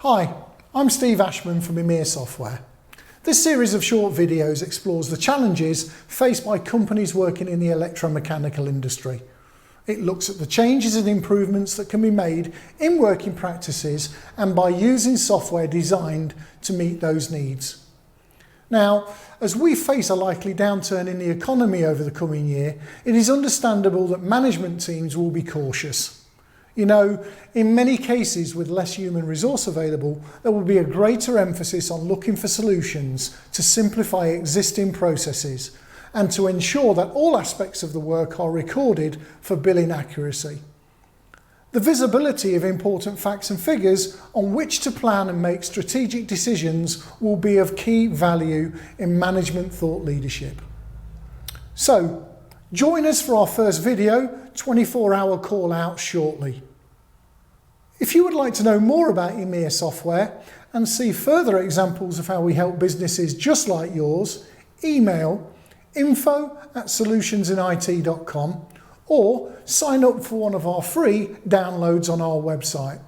Hi, I'm Steve Ashman from EMEA Software. This series of short videos explores the challenges faced by companies working in the electromechanical industry. It looks at the changes and improvements that can be made in working practices and by using software designed to meet those needs. Now, as we face a likely downturn in the economy over the coming year, it is understandable that management teams will be cautious. You know, in many cases with less human resource available, there will be a greater emphasis on looking for solutions to simplify existing processes and to ensure that all aspects of the work are recorded for billing accuracy. The visibility of important facts and figures on which to plan and make strategic decisions will be of key value in management thought leadership. So, join us for our first video, 24-hour call out shortly. If you would like to know more about EMEA Software and see further examples of how we help businesses just like yours, email info@solutionsinit.com or sign up for one of our free downloads on our website.